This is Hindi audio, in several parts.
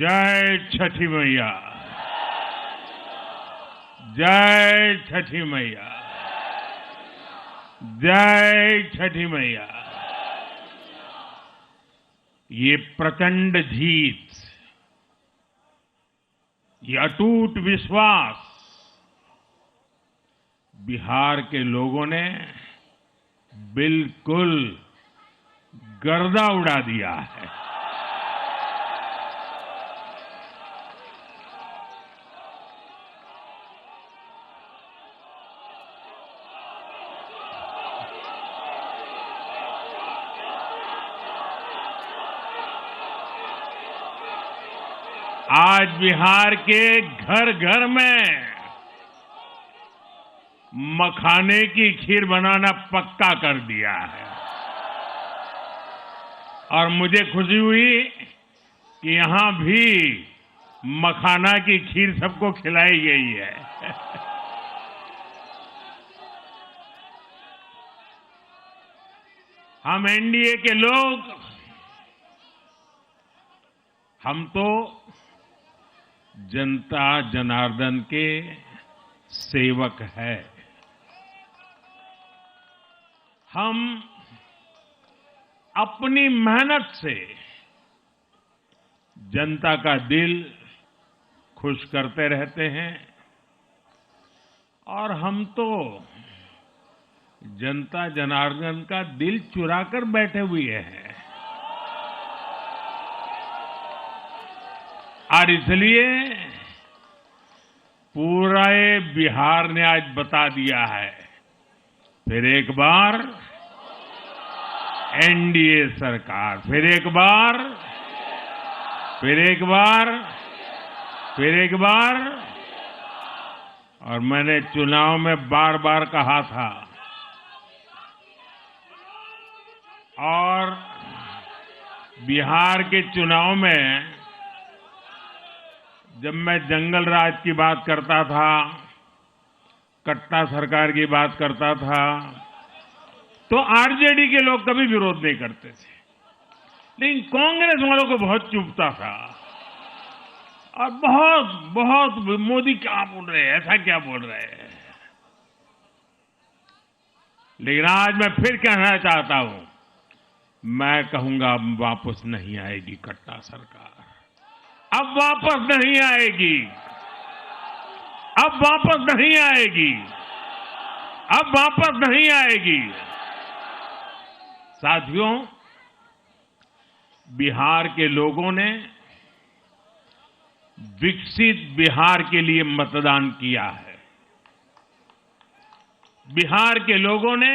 जय छठी मैया। जय छठी मैया। जय छठी मैया। ये प्रचंड जीत, ये अटूट विश्वास बिहार के लोगों ने बिल्कुल गर्दा उड़ा दिया है। आज बिहार के घर घर में मखाने की खीर बनाना पक्का कर दिया है और मुझे खुशी हुई कि यहां भी मखाना की खीर सबको खिलाई गई है। हम एनडीए के लोग, हम तो जनता जनार्दन के सेवक है। हम अपनी मेहनत से जनता का दिल खुश करते रहते हैं और हम तो जनता जनार्दन का दिल चुरा कर बैठे हुए हैं। और इसलिए पूरा बिहार ने आज बता दिया है, फिर एक बार एनडीए सरकार, फिर एक बार, फिर एक बार, फिर एक बार। और मैंने चुनाव में बार बार कहा था और बिहार के चुनाव में जब मैं जंगल राज की बात करता था, कट्टा सरकार की बात करता था, तो आरजेडी के लोग कभी विरोध नहीं करते थे, लेकिन कांग्रेस वालों को बहुत चुभता था और बहुत बहुत मोदी क्या बोल रहे हैं, ऐसा क्या बोल रहे हैं। लेकिन आज मैं फिर कहना चाहता हूं, मैं कहूंगा वापस नहीं आएगी कट्टा सरकार, अब वापस नहीं आएगी, अब वापस नहीं आएगी, अब वापस नहीं आएगी। साथियों, बिहार के लोगों ने विकसित बिहार के लिए मतदान किया है। बिहार के लोगों ने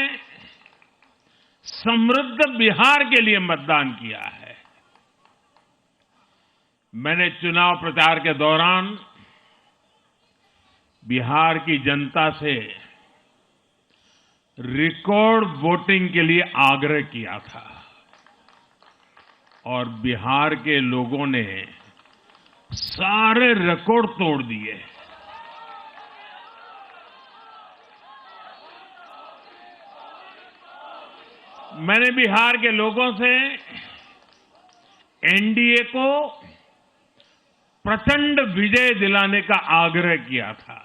समृद्ध बिहार के लिए मतदान किया है। मैंने चुनाव प्रचार के दौरान बिहार की जनता से रिकॉर्ड वोटिंग के लिए आग्रह किया था और बिहार के लोगों ने सारे रिकॉर्ड तोड़ दिए। मैंने बिहार के लोगों से एनडीए को प्रचंड विजय दिलाने का आग्रह किया था।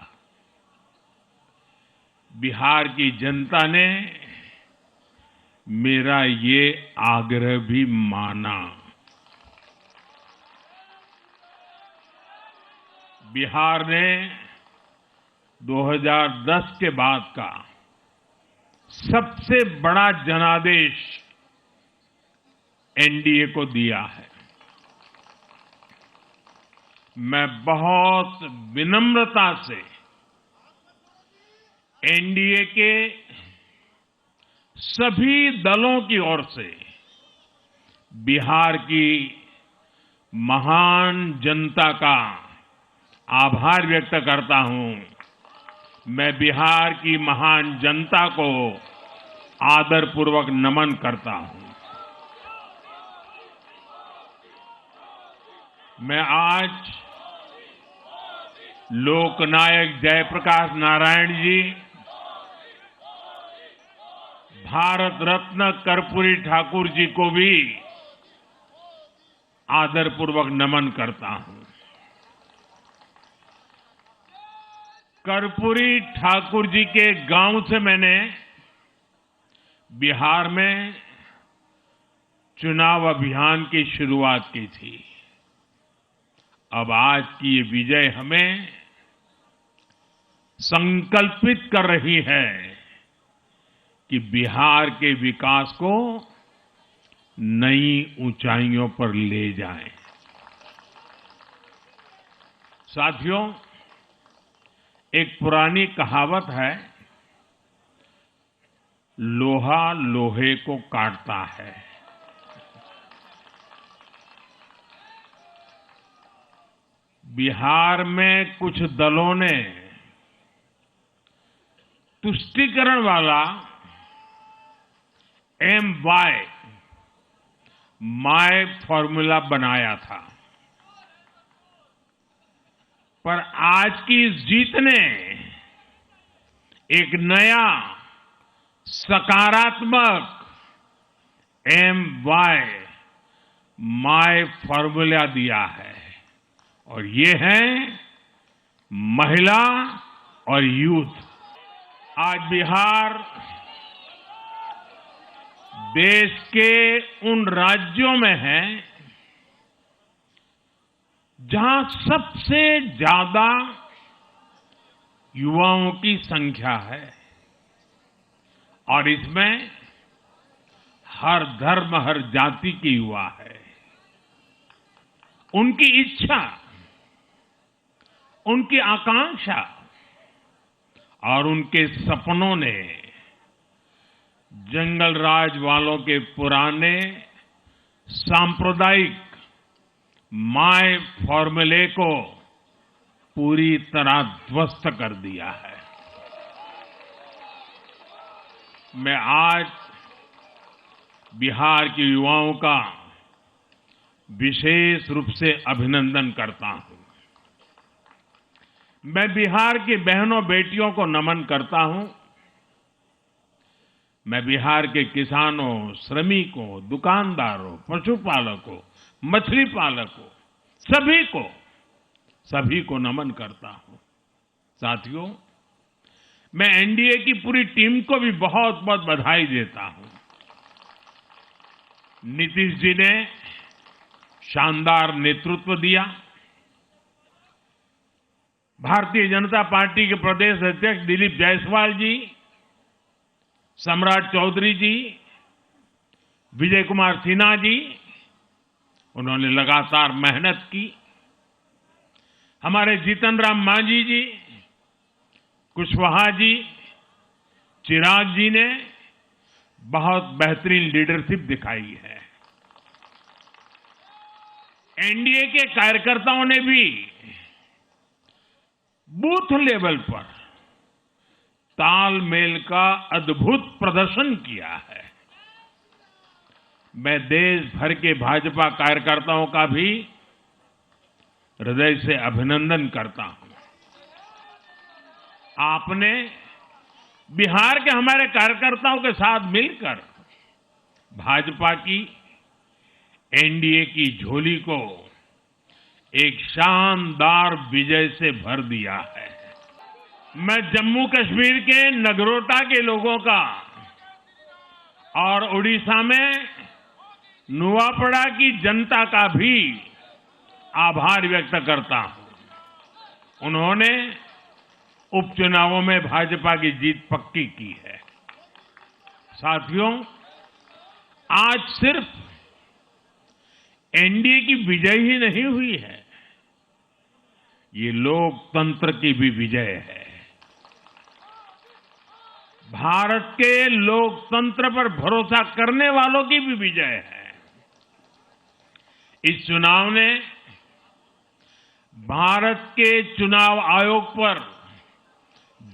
बिहार की जनता ने मेरा ये आग्रह भी माना। बिहार ने 2010 के बाद का सबसे बड़ा जनादेश एनडीए को दिया है। मैं बहुत विनम्रता से एनडीए के सभी दलों की ओर से बिहार की महान जनता का आभार व्यक्त करता हूं। मैं बिहार की महान जनता को आदरपूर्वक नमन करता हूं। मैं आज लोकनायक जयप्रकाश नारायण जी, भारत रत्न कर्पूरी ठाकुर जी को भी आदरपूर्वक नमन करता हूं। कर्पूरी ठाकुर जी के गांव से मैंने बिहार में चुनाव अभियान की शुरुआत की थी। अब आज की ये विजय हमें संकल्पित कर रही है कि बिहार के विकास को नई ऊंचाइयों पर ले जाएं। साथियों, एक पुरानी कहावत है, लोहा लोहे को काटता है। बिहार में कुछ दलों ने तुष्टीकरण वाला माय फॉर्मूला बनाया था, पर आज की इस जीत ने एक नया सकारात्मक माय फॉर्मूला दिया है, और ये है महिला और यूथ। आज बिहार देश के उन राज्यों में है जहां सबसे ज्यादा युवाओं की संख्या है, और इसमें हर धर्म हर जाति के युवा है। उनकी इच्छा, उनकी आकांक्षा और उनके सपनों ने जंगल राज वालों के पुराने सांप्रदायिक माय फॉर्मूले को पूरी तरह ध्वस्त कर दिया है। मैं आज बिहार के युवाओं का विशेष रूप से अभिनंदन करता हूं। मैं बिहार की बहनों बेटियों को नमन करता हूं। मैं बिहार के किसानों, श्रमिकों, दुकानदारों, पशुपालकों, मछली पालकों, सभी को नमन करता हूं। साथियों, मैं एनडीए की पूरी टीम को भी बहुत बहुत बधाई देता हूं। नीतीश जी ने शानदार नेतृत्व दिया। भारतीय जनता पार्टी के प्रदेश अध्यक्ष दिलीप जायसवाल जी, सम्राट चौधरी जी, विजय कुमार सिन्हा जी, उन्होंने लगातार मेहनत की। हमारे जीतन राम मांझी जी, कुशवाहा जी, चिराग जी ने बहुत बेहतरीन लीडरशिप दिखाई है। एनडीए के कार्यकर्ताओं ने भी बूथ लेवल पर तालमेल का अद्भुत प्रदर्शन किया है। मैं देश भर के भाजपा कार्यकर्ताओं का भी हृदय से अभिनंदन करता हूं। आपने बिहार के हमारे कार्यकर्ताओं के साथ मिलकर भाजपा की एनडीए की झोली को एक शानदार विजय से भर दिया है। मैं जम्मू कश्मीर के नगरोटा के लोगों का और उड़ीसा में नुआपड़ा की जनता का भी आभार व्यक्त करता हूं। उन्होंने उपचुनावों में भाजपा की जीत पक्की की है। साथियों, आज सिर्फ एनडीए की विजय ही नहीं हुई है, ये लोकतंत्र की भी विजय है। भारत के लोकतंत्र पर भरोसा करने वालों की भी विजय है। इस चुनाव ने भारत के चुनाव आयोग पर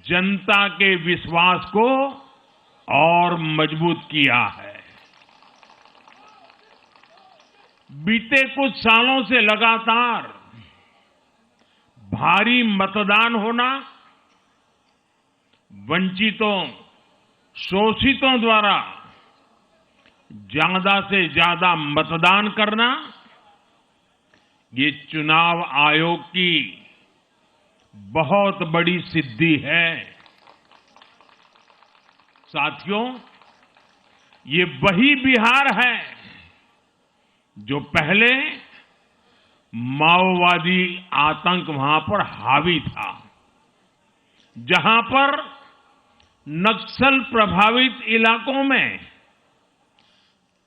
जनता के विश्वास को और मजबूत किया है। बीते कुछ सालों से लगातार भारी मतदान होना, वंचितों, शोषितों द्वारा ज्यादा से ज्यादा मतदान करना ये चुनाव आयोग की बहुत बड़ी सिद्धि है। साथियों, ये वही बिहार है जो पहले माओवादी आतंक वहां पर हावी था, जहां पर नक्सल प्रभावित इलाकों में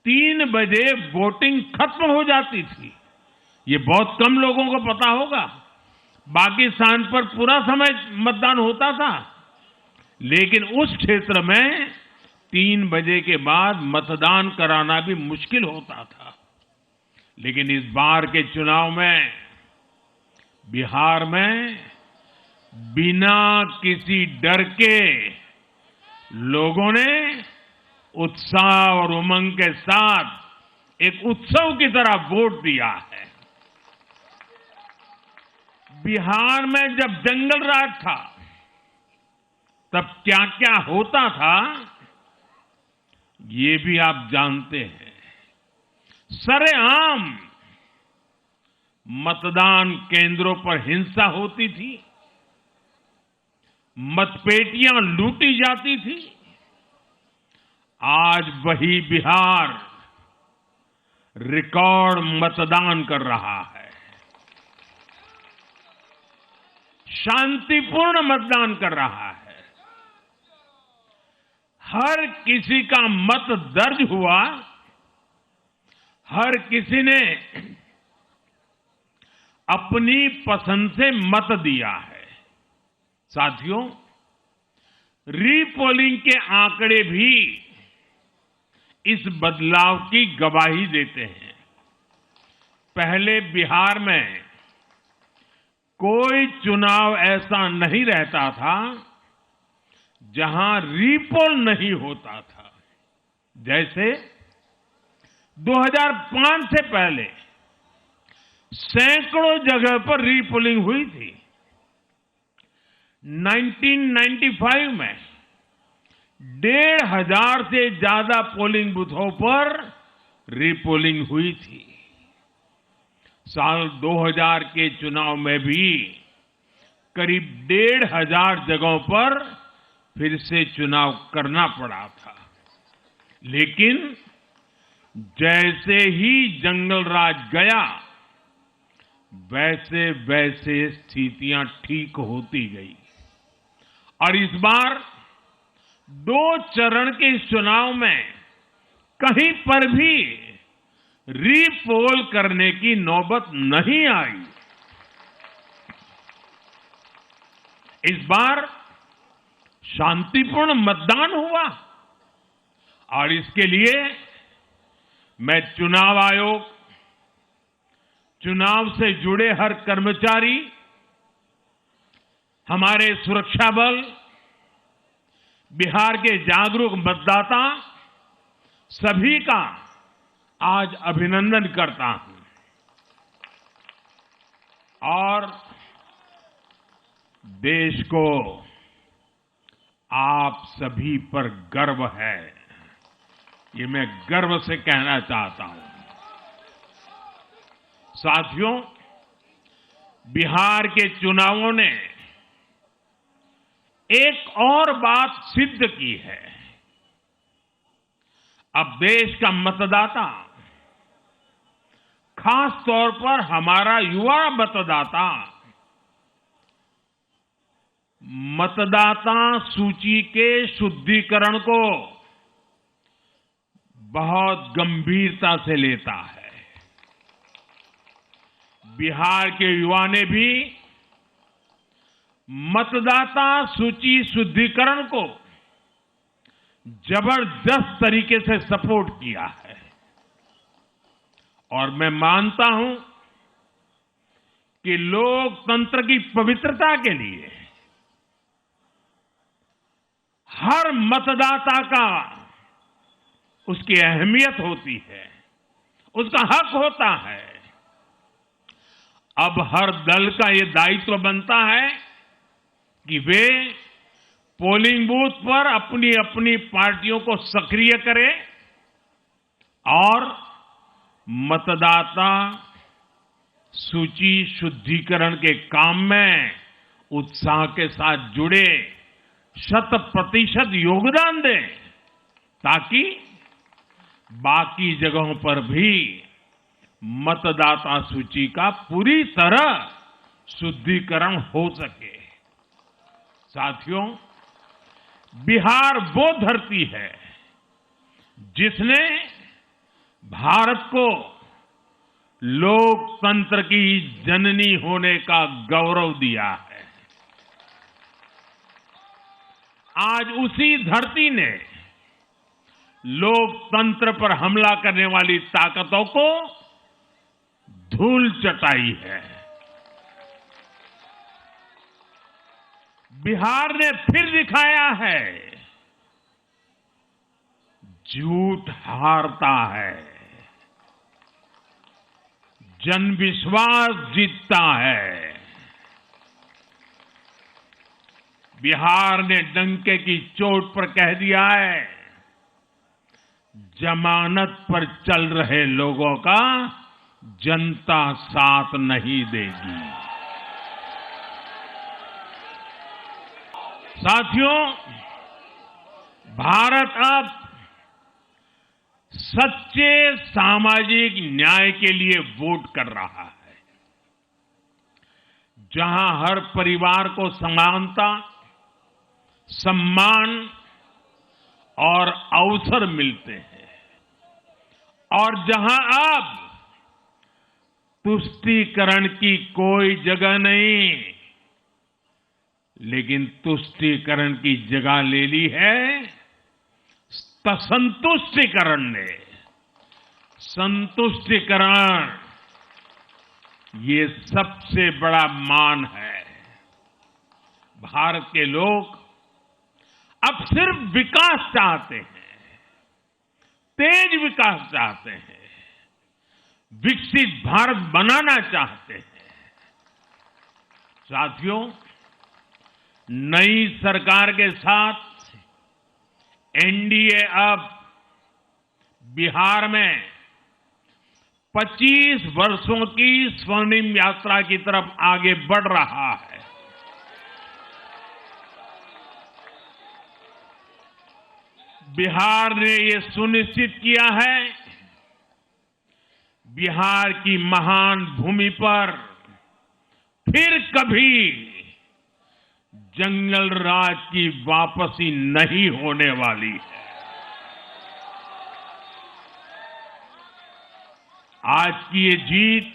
3 बजे वोटिंग खत्म हो जाती थी। ये बहुत कम लोगों को पता होगा। बाकी स्थान पर पूरा समय मतदान होता था, लेकिन उस क्षेत्र में 3 बजे के बाद मतदान कराना भी मुश्किल होता था। लेकिन इस बार के चुनाव में बिहार में बिना किसी डर के लोगों ने उत्साह और उमंग के साथ एक उत्सव की तरह वोट दिया है। बिहार में जब जंगल राज था, तब क्या क्या होता था, ये भी आप जानते हैं। सरेआम मतदान केंद्रों पर हिंसा होती थी, मतपेटियां लूटी जाती थी। आज वही बिहार रिकॉर्ड मतदान कर रहा है, शांतिपूर्ण मतदान कर रहा है। हर किसी का मत दर्ज हुआ, हर किसी ने अपनी पसंद से मत दिया है। साथियों, रीपोलिंग के आंकड़े भी इस बदलाव की गवाही देते हैं। पहले बिहार में कोई चुनाव ऐसा नहीं रहता था जहां रीपोल नहीं होता था। जैसे 2005 से पहले सैकड़ों जगह पर रीपोलिंग हुई थी। 1995 में 1,500 से ज्यादा पोलिंग बूथों पर रीपोलिंग हुई थी। साल 2000 के चुनाव में भी करीब 1,500 जगहों पर फिर से चुनाव करना पड़ा था। लेकिन जैसे ही जंगल राज गया, वैसे वैसे स्थितियां ठीक होती गई और इस बार 2 चरण के इस चुनाव में कहीं पर भी रीपोल करने की नौबत नहीं आई। इस बार शांतिपूर्ण मतदान हुआ और इसके लिए मैं चुनाव आयोग, चुनाव से जुड़े हर कर्मचारी, हमारे सुरक्षा बल, बिहार के जागरूक मतदाता, सभी का आज अभिनंदन करता हूं और देश को आप सभी पर गर्व है, ये मैं गर्व से कहना चाहता हूं। साथियों, बिहार के चुनावों ने एक और बात सिद्ध की है। अब देश का मतदाता, खास तौर पर हमारा युवा मतदाता, मतदाता सूची के शुद्धिकरण को बहुत गंभीरता से लेता है। बिहार के युवा ने भी मतदाता सूची शुद्धिकरण को जबरदस्त तरीके से सपोर्ट किया है और मैं मानता हूं कि लोकतंत्र की पवित्रता के लिए हर मतदाता का उसकी अहमियत होती है, उसका हक होता है। अब हर दल का ये दायित्व बनता है कि वे पोलिंग बूथ पर अपनी अपनी पार्टियों को सक्रिय करें और मतदाता सूची शुद्धिकरण के काम में उत्साह के साथ जुड़े, 100% योगदान दें, ताकि बाकी जगहों पर भी मतदाता सूची का पूरी तरह शुद्धिकरण हो सके। साथियों, बिहार वो धरती है जिसने भारत को लोकतंत्र की जननी होने का गौरव दिया है। आज उसी धरती ने लोकतंत्र पर हमला करने वाली ताकतों को धूल चटाई है। बिहार ने फिर दिखाया है, झूठ हारता है, जन विश्वास जीतता है। बिहार ने डंके की चोट पर कह दिया है, जमानत पर चल रहे लोगों का जनता साथ नहीं देगी। साथियों, भारत अब सच्चे सामाजिक न्याय के लिए वोट कर रहा है, जहां हर परिवार को समानता, सम्मान और अवसर मिलते हैं, और जहां अब तुष्टीकरण की कोई जगह नहीं, लेकिन तुष्टीकरण की जगह ले ली है संतुष्टीकरण ने। संतुष्टीकरण ये सबसे बड़ा मान है। भारत के लोग अब सिर्फ विकास चाहते हैं, तेज विकास चाहते हैं, विकसित भारत बनाना चाहते हैं। साथियों, नई सरकार के साथ एनडीए अब बिहार में 25 वर्षों की स्वर्णिम यात्रा की तरफ आगे बढ़ रहा है। बिहार ने ये सुनिश्चित किया है, बिहार की महान भूमि पर फिर कभी जंगल राज की वापसी नहीं होने वाली है। आज की ये जीत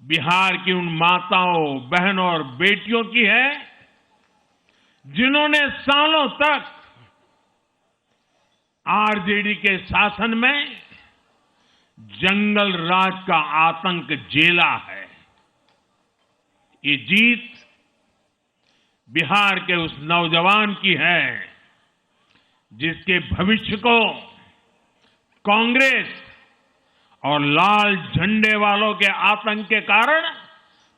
बिहार की उन माताओं, बहनों और बेटियों की है, जिन्होंने सालों तक आरजेडी के शासन में जंगल राज का आतंक झेला है। ये जीत बिहार के उस नौजवान की है, जिसके भविष्य को कांग्रेस और लाल झंडे वालों के आतंक के कारण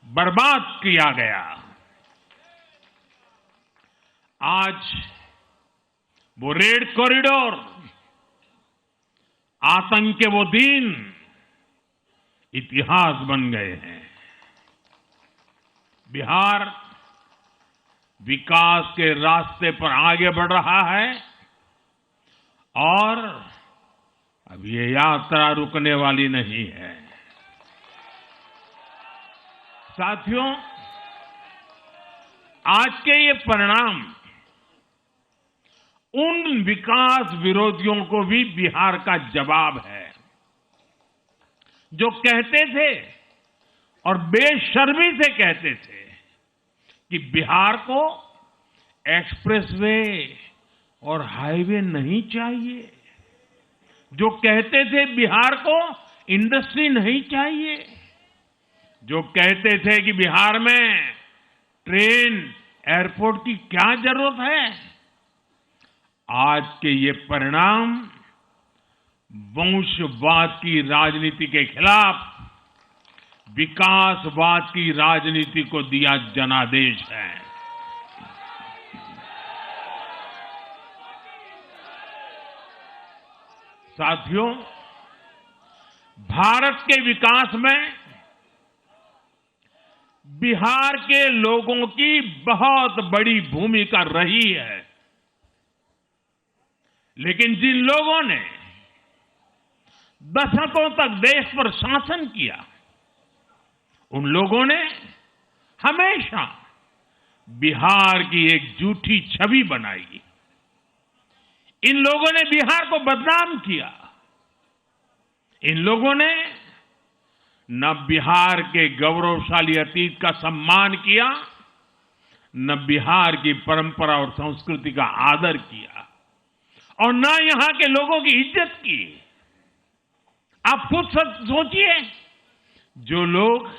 बर्बाद किया गया। आज वो रेड कॉरिडोर, आतंक के वो दिन इतिहास बन गए हैं। बिहार विकास के रास्ते पर आगे बढ़ रहा है, और अब ये यात्रा रुकने वाली नहीं है। साथियों, आज के ये परिणाम उन विकास विरोधियों को भी बिहार का जवाब है, जो कहते थे और बेशर्मी से कहते थे कि बिहार को एक्सप्रेसवे और हाईवे नहीं चाहिए, जो कहते थे बिहार को इंडस्ट्री नहीं चाहिए, जो कहते थे कि बिहार में ट्रेन, एयरपोर्ट की क्या जरूरत है। आज के ये परिणाम वंशवाद की राजनीति के खिलाफ विकासवाद की राजनीति को दिया जनादेश है। साथियों, भारत के विकास में बिहार के लोगों की बहुत बड़ी भूमिका रही है। लेकिन जिन लोगों ने दशकों तक देश पर शासन किया, उन लोगों ने हमेशा बिहार की एक झूठी छवि बनाई। इन लोगों ने बिहार को बदनाम किया। इन लोगों ने न बिहार के गौरवशाली अतीत का सम्मान किया, न बिहार की परंपरा और संस्कृति का आदर किया, और न यहां के लोगों की इज्जत की। आप खुद सोचिए, जो लोग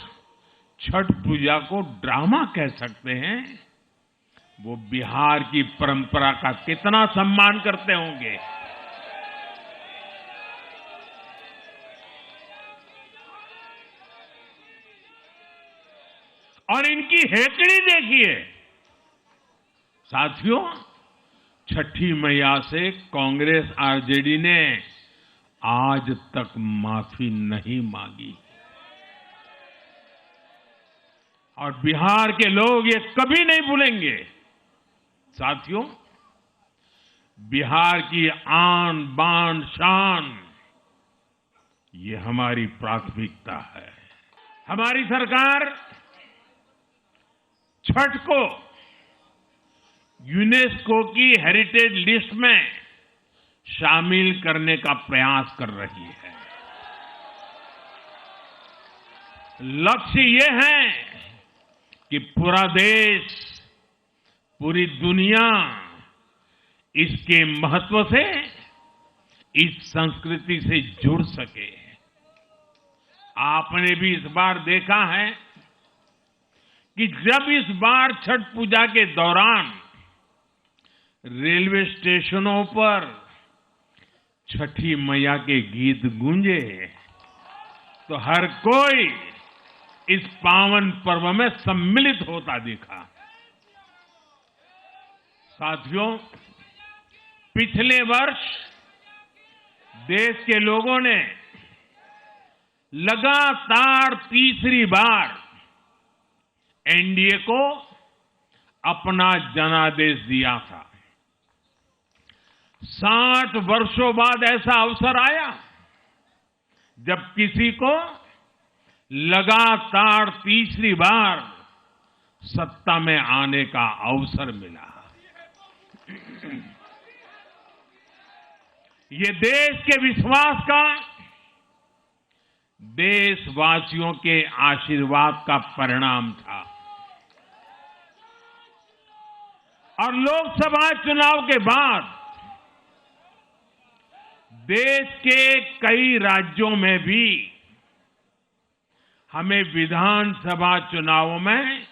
छठ पूजा को ड्रामा कह सकते हैं, वो बिहार की परंपरा का कितना सम्मान करते होंगे। और इनकी हेकड़ी देखिए। साथियों, छठी मैया से कांग्रेस आरजेडी ने आज तक माफी नहीं मांगी, और बिहार के लोग ये कभी नहीं भूलेंगे। साथियों, बिहार की आन बान शान, ये हमारी प्राथमिकता है। हमारी सरकार छठ को यूनेस्को की हेरिटेज लिस्ट में शामिल करने का प्रयास कर रही है। लक्ष्य ये है कि पूरा देश, पूरी दुनिया इसके महत्व से, इस संस्कृति से जुड़ सके। आपने भी इस बार देखा है कि जब इस बार छठ पूजा के दौरान रेलवे स्टेशनों पर छठी मैया के गीत गूंजे, तो हर कोई इस पावन पर्व में सम्मिलित होता दिखा। साथियों, पिछले वर्ष देश के लोगों ने लगातार तीसरी बार एनडीए को अपना जनादेश दिया था। 60 वर्षों बाद ऐसा अवसर आया जब किसी को लगातार तीसरी बार सत्ता में आने का अवसर मिला। ये देश के विश्वास का, देशवासियों के आशीर्वाद का परिणाम था। और लोकसभा चुनाव के बाद देश के कई राज्यों में भी हमें विधानसभा चुनावों में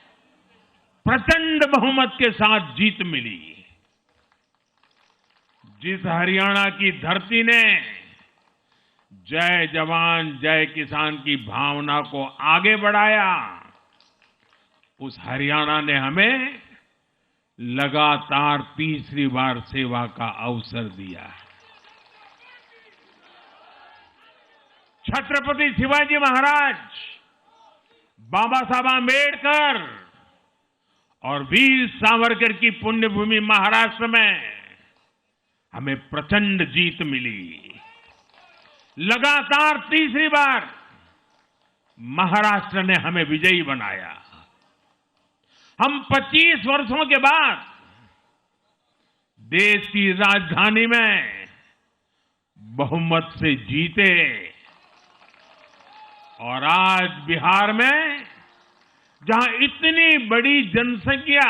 प्रचंड बहुमत के साथ जीत मिली। जिस हरियाणा की धरती ने जय जवान जय किसान की भावना को आगे बढ़ाया, उस हरियाणा ने हमें लगातार तीसरी बार सेवा का अवसर दिया है। छत्रपति शिवाजी महाराज, बाबा साहब आंबेडकर और वीर सावरकर की पुण्यभूमि महाराष्ट्र में हमें प्रचंड जीत मिली। लगातार तीसरी बार महाराष्ट्र ने हमें विजयी बनाया। हम 25 वर्षों के बाद देश की राजधानी में बहुमत से जीते, और आज बिहार में जहां इतनी बड़ी जनसंख्या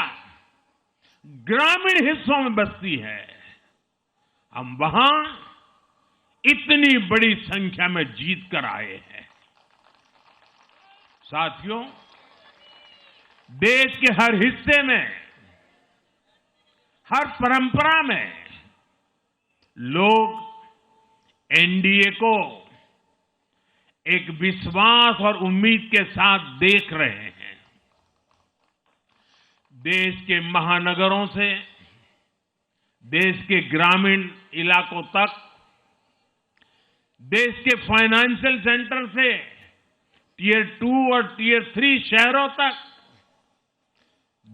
ग्रामीण हिस्सों में बसती है, हम वहां इतनी बड़ी संख्या में जीत कर आए हैं। साथियों, देश के हर हिस्से में, हर परंपरा में लोग एनडीए को एक विश्वास और उम्मीद के साथ देख रहे हैं। देश के महानगरों से देश के ग्रामीण इलाकों तक, देश के फाइनेंशियल सेंटर से टियर 2 और टियर 3 शहरों तक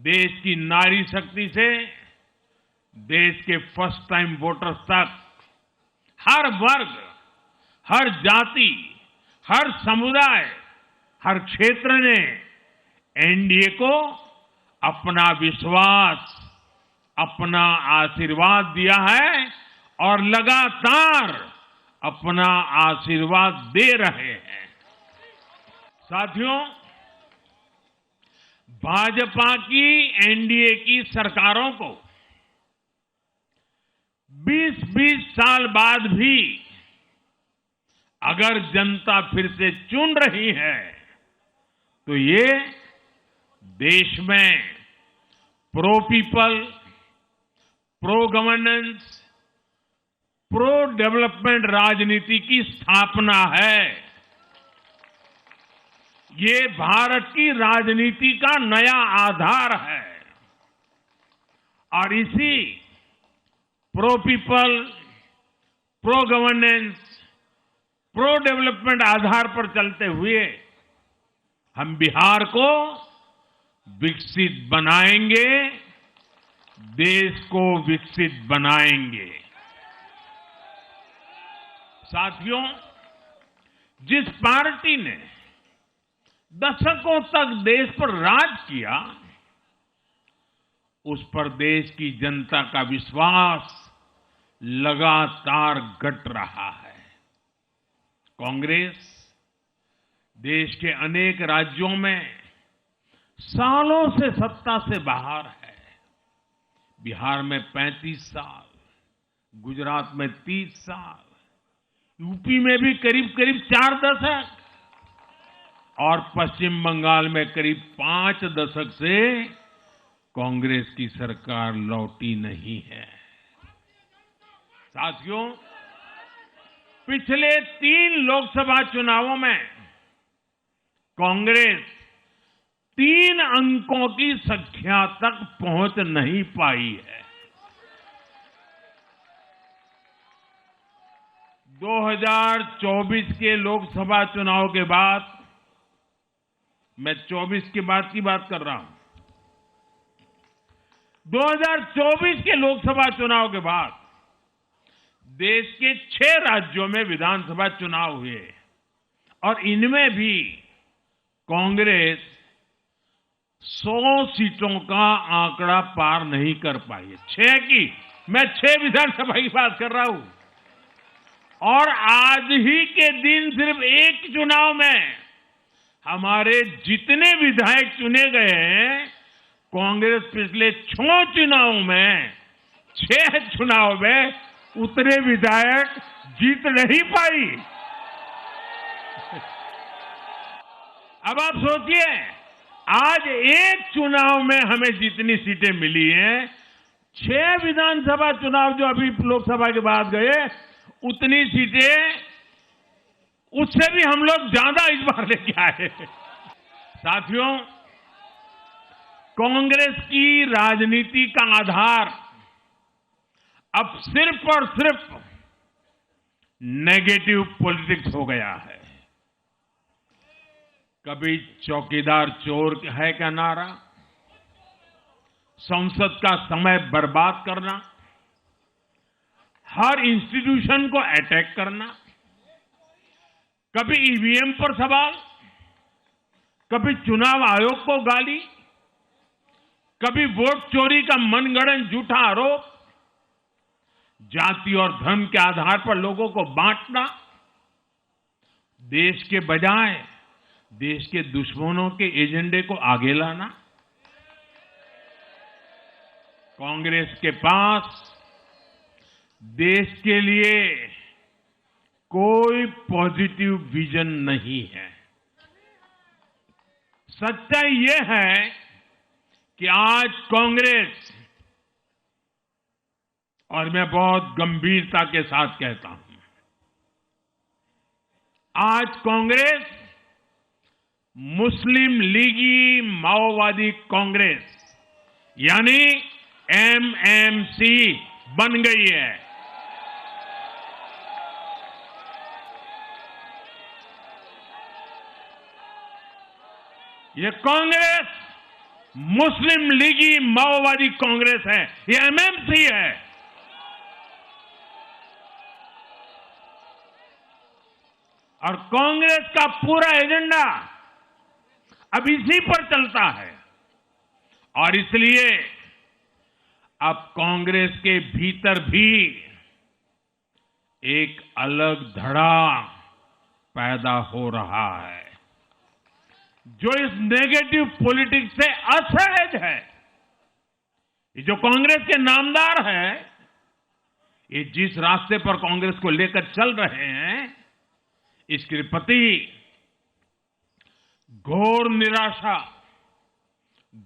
देश की नारी शक्ति से देश के फर्स्ट टाइम वोटर्स तक हर वर्ग, हर जाति, हर समुदाय, हर क्षेत्र ने एनडीए को अपना विश्वास, अपना आशीर्वाद दिया है और लगातार अपना आशीर्वाद दे रहे हैं। साथियों, भाजपा की एनडीए की सरकारों को 20-20 साल बाद भी अगर जनता फिर से चुन रही है तो ये देश में pro people, pro governance, pro development राजनीति की स्थापना है। ये भारत की राजनीति का नया आधार है और इसी pro people, pro governance, pro development आधार पर चलते हुए हम बिहार को विकसित बनाएंगे, देश को विकसित बनाएंगे। साथियों, जिस पार्टी ने दशकों तक देश पर राज किया, उस पर देश की जनता का विश्वास लगातार घट रहा है। कांग्रेस देश के अनेक राज्यों में सालों से सत्ता से बाहर है। बिहार में 35 साल, गुजरात में 30 साल, यूपी में भी करीब करीब 4 दशक और पश्चिम बंगाल में करीब 5 दशक से कांग्रेस की सरकार लौटी नहीं है। साथियों, पिछले 3 लोकसभा चुनावों में कांग्रेस 3 अंकों की संख्या तक पहुंच नहीं पाई है। 2024 के लोकसभा चुनाव के बाद, मैं 24 के बाद की बात कर रहा हूं, 2024 के लोकसभा चुनाव के बाद देश के 6 राज्यों में विधानसभा चुनाव हुए और इनमें भी कांग्रेस 100 सीटों का आंकड़ा पार नहीं कर पाई है। 6 की, मैं 6 विधानसभा की बात कर रहा हूं और आज ही के दिन सिर्फ एक चुनाव में हमारे जितने विधायक चुने गए हैं, कांग्रेस पिछले 6 चुनावों में 6 चुनाव में उतने विधायक जीत नहीं पाई। अब आप सोचिए, आज एक चुनाव में हमें जितनी सीटें मिली हैं, 6 विधानसभा चुनाव जो अभी लोकसभा के बाद गए, उतनी सीटें, उससे भी हम लोग ज्यादा इस बार लेके आए। साथियों, कांग्रेस की राजनीति का आधार अब सिर्फ और सिर्फ नेगेटिव पॉलिटिक्स हो गया है। कभी चौकीदार चोर है का नारा, संसद का समय बर्बाद करना, हर इंस्टीट्यूशन को अटैक करना, कभी ईवीएम पर सवाल, कभी चुनाव आयोग को गाली, कभी वोट चोरी का मनगढ़ंत झूठा आरोप, जाति और धर्म के आधार पर लोगों को बांटना, देश के बजाय देश के दुश्मनों के एजेंडे को आगे लाना। कांग्रेस के पास देश के लिए कोई पॉजिटिव विजन नहीं है। सच्चाई यह है कि आज कांग्रेस, और मैं बहुत गंभीरता के साथ कहता हूं, आज कांग्रेस मुस्लिम लीगी माओवादी कांग्रेस यानी एमएमसी बन गई है। ये कांग्रेस मुस्लिम लीगी माओवादी कांग्रेस है, ये एमएमसी है। और कांग्रेस का पूरा एजेंडा अब इसी पर चलता है। और इसलिए अब कांग्रेस के भीतर भी एक अलग धड़ा पैदा हो रहा है, जो इस नेगेटिव पॉलिटिक्स से असहज है। ये जो कांग्रेस के नामदार है, ये जिस रास्ते पर कांग्रेस को लेकर चल रहे हैं, इसके प्रति घोर निराशा,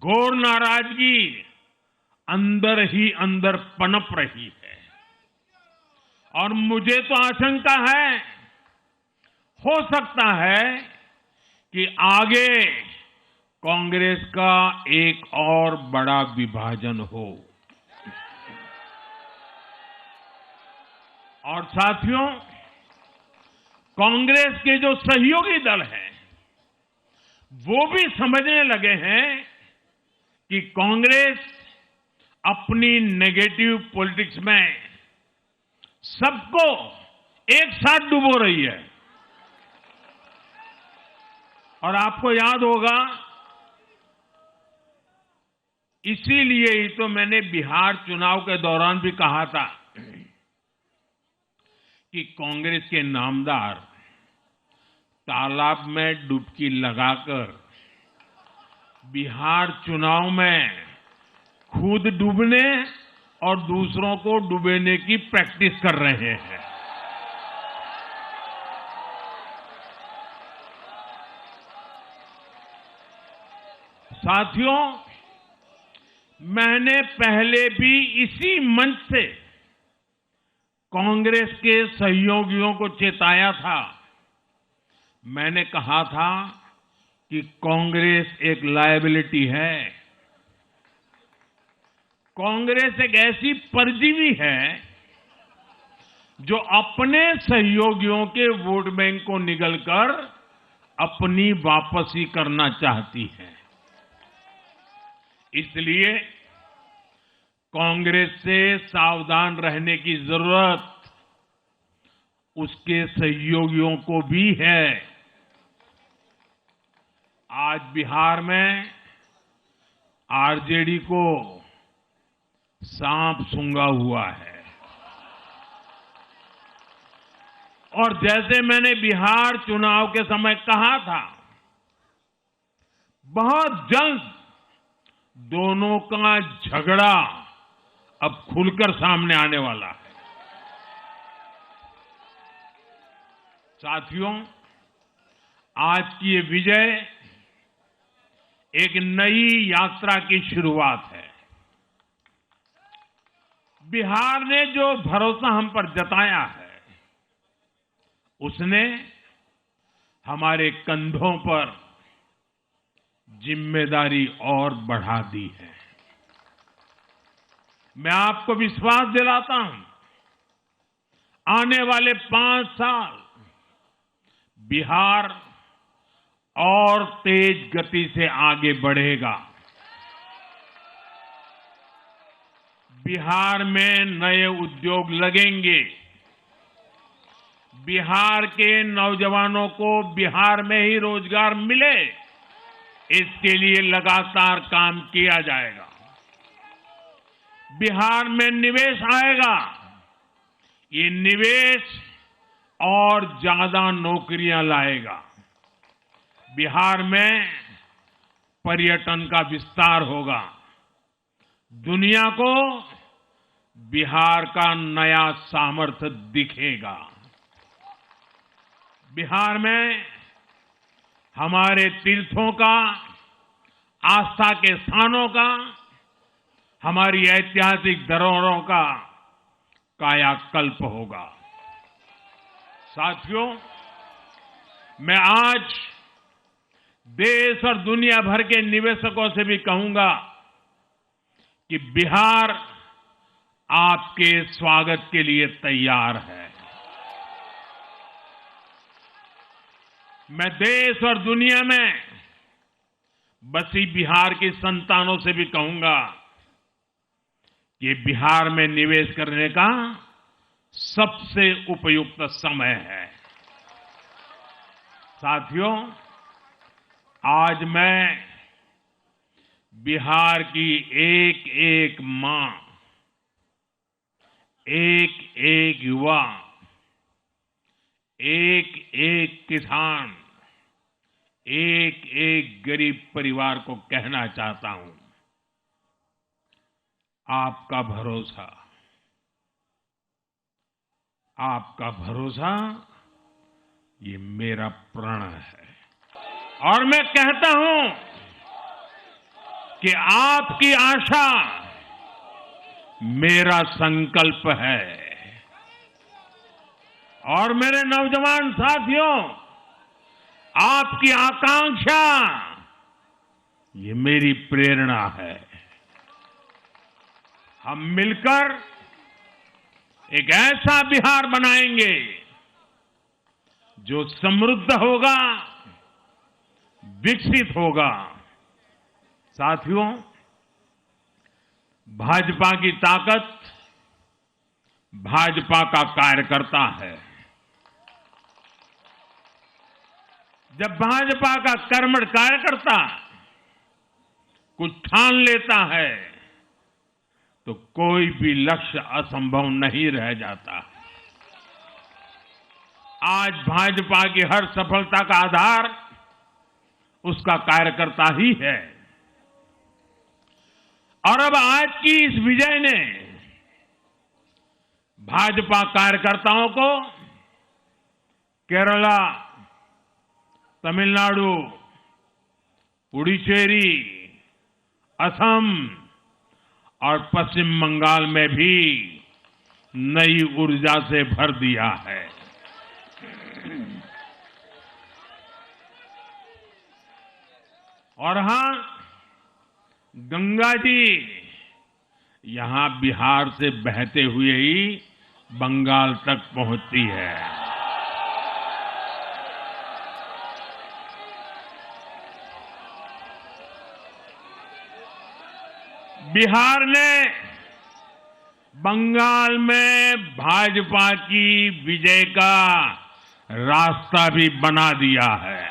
घोर नाराजगी अंदर ही अंदर पनप रही है। और मुझे तो आशंका है, हो सकता है कि आगे कांग्रेस का एक और बड़ा विभाजन हो। और साथियों, कांग्रेस के जो सहयोगी दल हैं, वो भी समझने लगे हैं कि कांग्रेस अपनी नेगेटिव पॉलिटिक्स में सबको एक साथ डुबो रही है। और आपको याद होगा, इसीलिए ही तो मैंने बिहार चुनाव के दौरान भी कहा था कि कांग्रेस के नामदार तालाब में डुबकी लगाकर बिहार चुनाव में खुद डूबने और दूसरों को डुबेने की प्रैक्टिस कर रहे हैं। साथियों, मैंने पहले भी इसी मंच से कांग्रेस के सहयोगियों को चेताया था। मैंने कहा था कि कांग्रेस एक लायबिलिटी है। कांग्रेस एक ऐसी परजीवी है जो अपने सहयोगियों के वोट बैंक को निगलकर अपनी वापसी करना चाहती है। इसलिए कांग्रेस से सावधान रहने की जरूरत उसके सहयोगियों को भी है। आज बिहार में आरजेडी को सांप सूंघा हुआ है। और जैसे मैंने बिहार चुनाव के समय कहा था, बहुत जल्द दोनों का झगड़ा अब खुलकर सामने आने वाला है। साथियों, आज की ये विजय एक नई यात्रा की शुरुआत है। बिहार ने जो भरोसा हम पर जताया है, उसने हमारे कंधों पर जिम्मेदारी और बढ़ा दी है। मैं आपको विश्वास दिलाता हूं, आने वाले 5 साल बिहार और तेज गति से आगे बढ़ेगा। बिहार में नए उद्योग लगेंगे। बिहार के नौजवानों को बिहार में ही रोजगार मिले, इसके लिए लगातार काम किया जाएगा। बिहार में निवेश आएगा। ये निवेश और ज्यादा नौकरियां लाएगा। बिहार में पर्यटन का विस्तार होगा। दुनिया को बिहार का नया सामर्थ्य दिखेगा। बिहार में हमारे तीर्थों का, आस्था के स्थानों का, हमारी ऐतिहासिक धरोहरों का कायाकल्प होगा। साथियों, मैं आज देश और दुनिया भर के निवेशकों से भी कहूंगा कि बिहार आपके स्वागत के लिए तैयार है। मैं देश और दुनिया में बसी बिहार की संतानों से भी कहूंगा कि बिहार में निवेश करने का सबसे उपयुक्त समय है। साथियों, आज मैं बिहार की एक एक मां, एक एक युवा, एक एक किसान, एक एक गरीब परिवार को कहना चाहता हूं, आपका भरोसा, आपका भरोसा ये मेरा प्रण है। और मैं कहता हूं कि आपकी आशा मेरा संकल्प है। और मेरे नौजवान साथियों, आपकी आकांक्षा ये मेरी प्रेरणा है। हम मिलकर एक ऐसा बिहार बनाएंगे जो समृद्ध होगा, विकसित होगा। साथियों, भाजपा की ताकत भाजपा का कार्यकर्ता है। जब भाजपा का कर्मठ कार्यकर्ता कुछ ठान लेता है तो कोई भी लक्ष्य असंभव नहीं रह जाता। आज भाजपा की हर सफलता का आधार उसका कार्यकर्ता ही है। और अब आज की इस विजय ने भाजपा कार्यकर्ताओं को केरला, तमिलनाडु, पुडुचेरी, असम और पश्चिम बंगाल में भी नई ऊर्जा से भर दिया है। और हां, गंगा जी यहां बिहार से बहते हुए ही बंगाल तक पहुंचती है। बिहार ने बंगाल में भाजपा की विजय का रास्ता भी बना दिया है।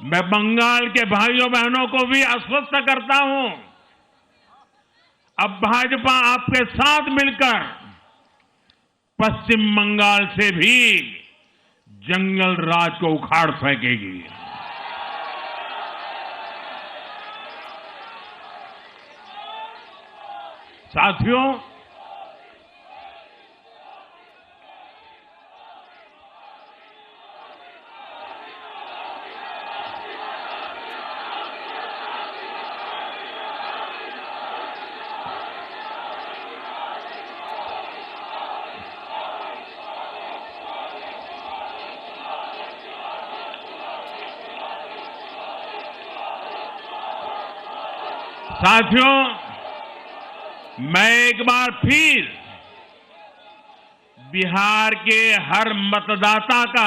मैं बंगाल के भाइयों बहनों को भी आश्वस्त करता हूं, अब भाजपा आपके साथ मिलकर पश्चिम बंगाल से भी जंगल राज को उखाड़ फेंकेगी। साथियों, मैं एक बार फिर बिहार के हर मतदाता का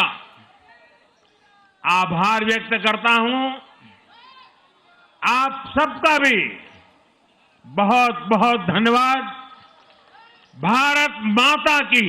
आभार व्यक्त करता हूं। आप सबका भी बहुत बहुत धन्यवाद। भारत माता की